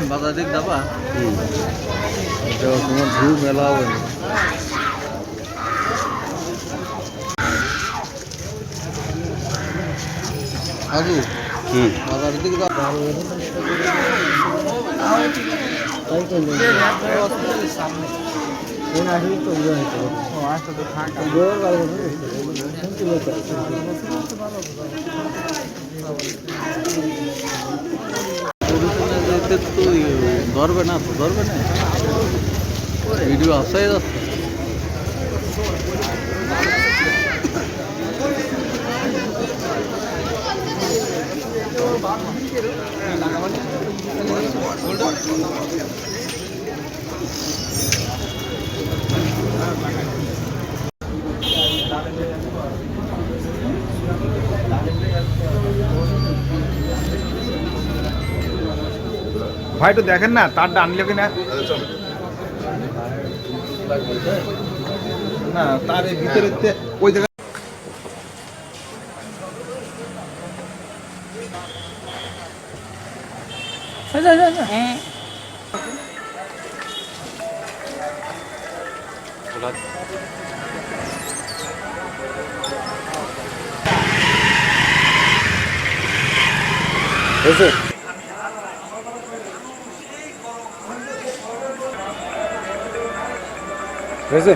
বাজার দিক যাবা তোমার ভিউ মেলা হবে আগু বাজার দিক ধরবে না তো ধরবে না ভিডিও আসাই যাচ্ছে ভাই তো দেখেন না তারটা আনলো কিনা না তার ভিতরে ওই জায়গায় হয়েছে